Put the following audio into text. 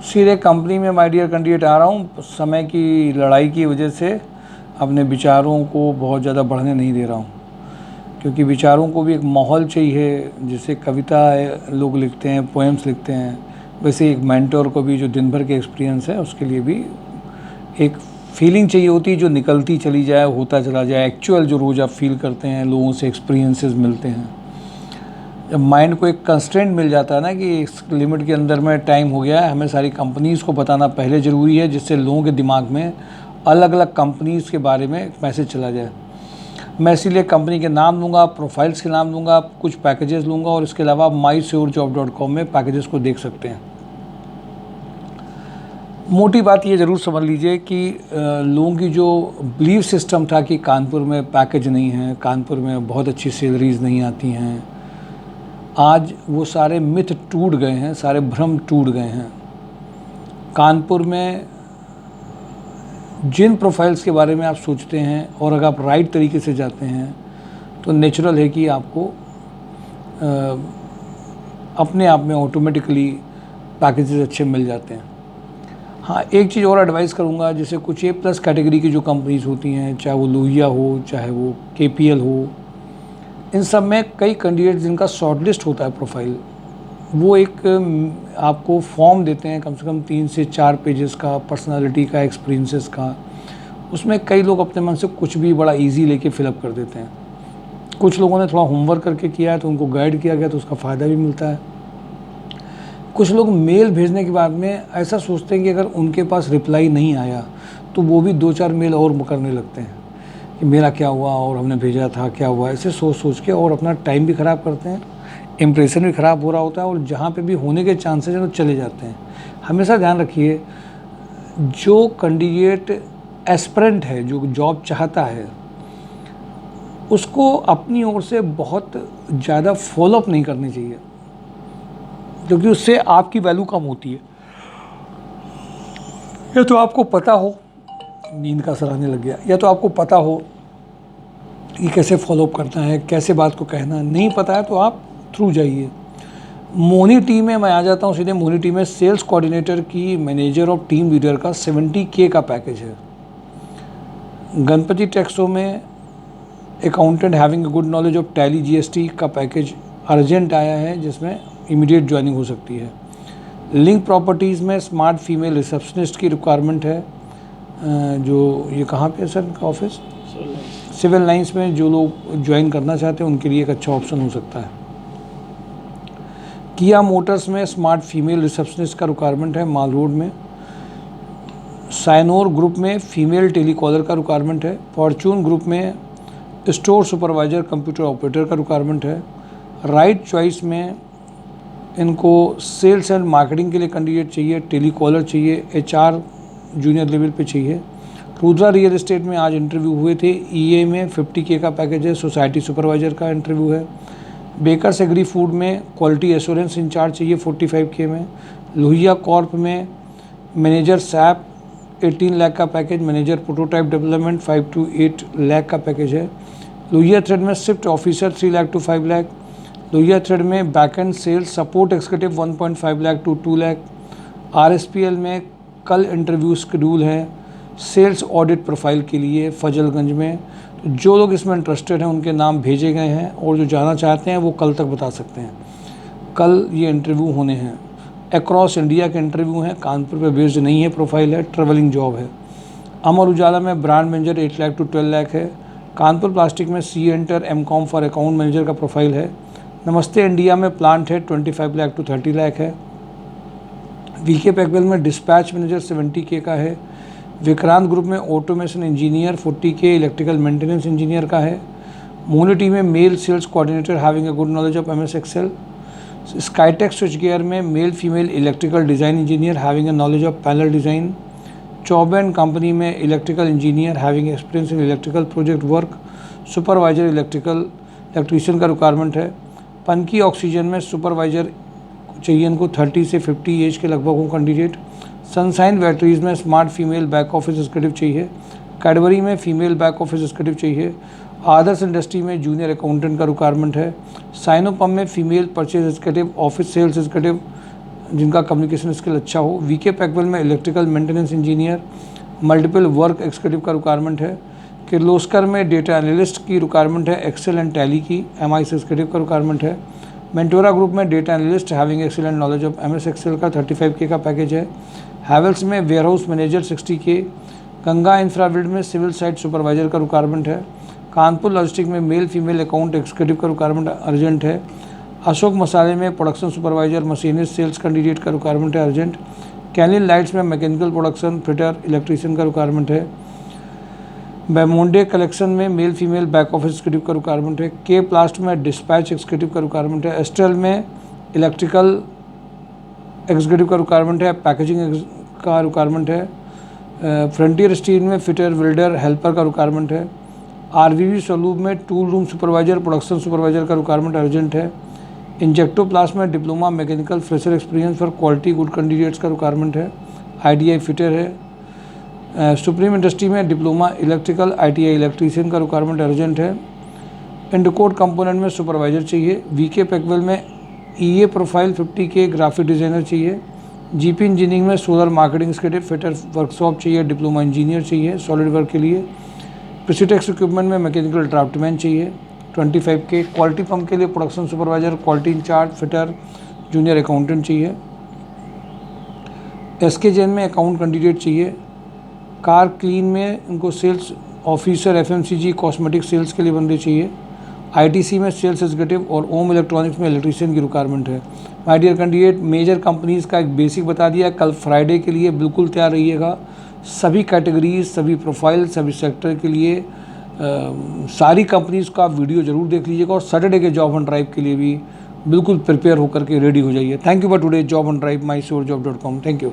सीधे कंपनी में my dear candidate आ रहा हूँ। समय की लड़ाई की वजह से अपने विचारों को बहुत ज़्यादा बढ़ने नहीं दे रहा हूँ, क्योंकि विचारों को भी एक माहौल चाहिए। जैसे कविता लोग लिखते हैं, पोएम्स लिखते हैं, वैसे एक मेंटर को भी जो दिन भर के एक्सपीरियंस है उसके लिए भी एक फीलिंग चाहिए होती है जो निकलती चली जाए, होता चला जाए। एक्चुअल जो रोज़ आप फील करते हैं, लोगों से एक्सपीरियंसेस मिलते हैं। जब माइंड को एक कंस्ट्रेंट मिल जाता है ना कि इस लिमिट के अंदर में टाइम हो गया है, हमें सारी कंपनीज़ को बताना पहले ज़रूरी है, जिससे लोगों के दिमाग में अलग अलग कंपनीज़ के बारे में एक मैसेज चला जाए। मैं इसीलिए कंपनी के नाम लूँगा, प्रोफाइल्स के नाम लूँगा, कुछ पैकेजेस लूँगा, और इसके अलावा mysurejob.com में पैकेजेस को देख सकते हैं। मोटी बात ये ज़रूर समझ लीजिए कि लोगों की जो बिलीव सिस्टम था कि कानपुर में पैकेज नहीं है, कानपुर में बहुत अच्छी सैलरीज नहीं आती हैं, आज वो सारे मिथ टूट गए हैं, सारे भ्रम टूट गए हैं। कानपुर में जिन प्रोफाइल्स के बारे में आप सोचते हैं और अगर आप राइट तरीके से जाते हैं तो नेचुरल है कि आपको अपने आप में ऑटोमेटिकली पैकेजेस अच्छे मिल जाते हैं। हाँ, एक चीज़ और एडवाइस करूँगा, जैसे कुछ A+ कैटेगरी की जो कंपनीज़ होती हैं, चाहे वो लोहिया हो, चाहे वो KPL हो, इन सब में कई कैंडिडेट जिनका शॉर्टलिस्ट होता है प्रोफाइल, वो एक आपको फॉर्म देते हैं कम से कम 3 से 4 पेजेस का, पर्सनालिटी का, एक्सपीरियंसेस का। उसमें कई लोग अपने मन से कुछ भी बड़ा इजी लेके फिलअप कर देते हैं। कुछ लोगों ने थोड़ा होमवर्क करके किया है तो उनको गाइड किया गया तो उसका फ़ायदा भी मिलता है। कुछ लोग मेल भेजने के बाद में ऐसा सोचते हैं कि अगर उनके पास रिप्लाई नहीं आया तो वो भी 2-4 मेल और करने लगते हैं कि मेरा क्या हुआ और हमने भेजा था क्या हुआ, ऐसे सोच सोच के और अपना टाइम भी ख़राब करते हैं, इम्प्रेशन भी ख़राब हो रहा होता है, और जहाँ पे भी होने के चांसेस हैं तो चले जाते हैं। हमेशा ध्यान रखिए, जो कैंडिडेट एस्पिरेंट है, जो जॉब चाहता है, उसको अपनी ओर से बहुत ज़्यादा फॉलोअप नहीं करनी चाहिए, क्योंकि उससे आपकी वैल्यू कम होती है। या तो आपको पता हो, नींद का असर आने लग गया, या तो आपको पता हो कि कैसे फॉलोअप करना है, कैसे बात को कहना है। नहीं पता है तो आप थ्रू जाइए। मोनी टीम में मैं आ जाता हूँ सीधे। मोनी टीम में सेल्स कोऑर्डिनेटर की, मैनेजर और टीम लीडर का 70K का पैकेज है। गणपति टेक्सो में accountant having good knowledge of tally GST का पैकेज अर्जेंट आया है, जिसमें इमीडिएट ज्वाइनिंग हो सकती है। लिंक प्रॉपर्टीज़ में स्मार्ट फीमेल रिसेप्शनिस्ट की रिक्वायरमेंट है, जो ये कहाँ पे है सर इनका ऑफिस? सिविल लाइंस में। जो लोग ज्वाइन करना चाहते हैं उनके लिए एक अच्छा ऑप्शन हो सकता है। किया मोटर्स में स्मार्ट फीमेल रिसेप्शनिस्ट का रिक्वायरमेंट है, माल रोड में। साइनोर ग्रुप में फीमेल टेलीकॉलर का रिक्वायरमेंट है। फॉर्चून ग्रुप में स्टोर सुपरवाइजर कंप्यूटर ऑपरेटर का रिक्वायरमेंट है। राइट चॉइस में इनको सेल्स एंड मार्केटिंग के लिए कैंडिडेट चाहिए, टेलीकॉलर चाहिए, HR जूनियर लेवल पे चाहिए। रुद्रा रियल एस्टेट में आज इंटरव्यू हुए थे। EA में 50K का पैकेज है, सोसाइटी सुपरवाइजर का इंटरव्यू है। बेकर्स एग्री फूड में क्वालिटी एश्योरेंस इंचार्ज चाहिए 45K में। लोहिया कॉर्प में मैनेजर SAP 18 लाख का package, manager prototype development 5 to 8 lakh का पैकेज है। लोहिया थ्रेड में shift officer 3 lakh to 5 lakh. Lohia thread में backend sales support executive 1.5 lakh to 2 lakh. RSPL में कल इंटरव्यू शेड्यूल है सेल्स ऑडिट प्रोफाइल के लिए फजलगंज में। तो जो लोग इसमें इंटरेस्टेड हैं उनके नाम भेजे गए हैं, और जो जाना चाहते हैं वो कल तक बता सकते हैं। कल ये इंटरव्यू होने हैं। अक्रॉस इंडिया के इंटरव्यू हैं, कानपुर पे बेस्ड नहीं है, प्रोफाइल है, ट्रेवलिंग जॉब है। अमर उजाला में brand manager 8 lakh to 12 lakh है। कानपुर प्लास्टिक में CEnter MCOM for account manager का प्रोफाइल है। नमस्ते इंडिया में प्लांट है 25 लाख to 30 लाख है। VK पैकवेल में डिस्पैच मैनेजर 70K का है। विक्रांत ग्रुप में automation engineer 40K, electrical maintenance engineer का है। मोनी टीम में male sales coordinator having a good knowledge of MS Excel. Skytech switch gear में male female electrical design engineer having a knowledge of panel design. Chauben company में electrical engineer having experience in electrical project work, supervisor electrician का requirement है। Panki oxygen में supervisor चाहिए इनको 30 से 50 as के लगभग हो कैंडिडेट। सनसाइन बैटरीज में smart female back office executive चाहिए। कैडबरी में फीमेल बैक ऑफिस एग्जीक्यूटिव चाहिए। आदर्श इंडस्ट्री में जूनियर अकाउंटेंट का रिक्वायरमेंट है। साइनोपम में female purchase executive, office sales executive जिनका कम्युनिकेशन स्किल अच्छा हो। वीके पैकवेल में electrical maintenance engineer, multiple work executive का रिक्वायरमेंट है। किर्लोस्कर में डेटा एनालिस्ट की रिक्वायरमेंट है, एक्सेल एंड टैली की एमआईएस एक्जीक्यूटिव का रिक्वायरमेंट है। मेंटोरा ग्रुप में data analyst having excellent knowledge of MS Excel का 35K का पैकेज है। हैवेल्स में वेयरहाउस मैनेजर 60K। गंगा इंफ्राविड में सिविल साइट सुपरवाइजर का रिक्वायरमेंट है। कानपुर लॉजिस्टिक में मेल फीमेल अकाउंट एक्जीक्यूटिव का रिक्वायरमेंट अर्जेंट है। अशोक मसाले में production supervisor machinist sales candidate का रिक्वायरमेंट है अर्जेंट। कैलिन लाइट्स में मैकेनिकल प्रोडक्शन फिटर इलेक्ट्रीशियन का रिक्वायरमेंट है। बेमोंडे कलेक्शन में male female back office executive का रिक्वायरमेंट है। के प्लास्ट में डिस्पैच एक्जीक्यूटिव का रिक्वायरमेंट है। एस्ट्रल में इलेक्ट्रिकल एग्जीक्यूटिव का रिक्वायरमेंट है, पैकेजिंग का रिक्वायरमेंट है। फ्रंटियर स्टील में फिटर वेल्डर हेल्पर का रिक्वायरमेंट है। आरवीवी सलूब में tool room supervisor production supervisor का रिक्वायरमेंट अर्जेंट है। इंजेक्टो प्लास में diploma mechanical fresher experience for quality good candidates का रिक्वायरमेंट है। आईटीआई फिटर है। सुप्रीम इंडस्ट्री में डिप्लोमा इलेक्ट्रिकल आईटीआई इलेक्ट्रीशियन का रिक्वायरमेंट अर्जेंट है। इंडोकोड कंपोनेंट में सुपरवाइजर चाहिए। वीके पैकवेल में ईए प्रोफाइल 50K ग्राफिक डिज़ाइनर चाहिए। जीपी इंजीनियरिंग में solar marketing executive fitter workshop चाहिए, डिप्लोमा इंजीनियर चाहिए सॉलिड वर्क के लिए। प्रिसीटेक्स इक्विपमेंट में मैकेनिकल ड्राफ्टमैन चाहिए 25K। क्वालिटी पंप के लिए production supervisor, quality incharge, fitter, junior accountant चाहिए। एसके जैन में अकाउंट कैंडिडेट चाहिए। कार क्लीन में इनको sales officer, FMCG cosmetic sales के लिए बंदे चाहिए। आईटीसी में सेल्स एग्जीक्यूटिव और ओम इलेक्ट्रॉनिक्स में इलेक्ट्रीशियन की रिक्वायरमेंट है। My dear candidate, major companies का एक बेसिक बता दिया। कल फ्राइडे के लिए बिल्कुल तैयार रहिएगा। सभी कैटेगरीज, सभी प्रोफाइल, सभी सेक्टर के लिए सारी कंपनीज़ का वीडियो ज़रूर देख लीजिएगा और सैटरडे के जॉब ऑन ड्राइव के लिए भी बिल्कुल प्रिपेयर होकर के रेडी हो जाइए। Thank you for today job on drive, mysurjob.com। Thank you.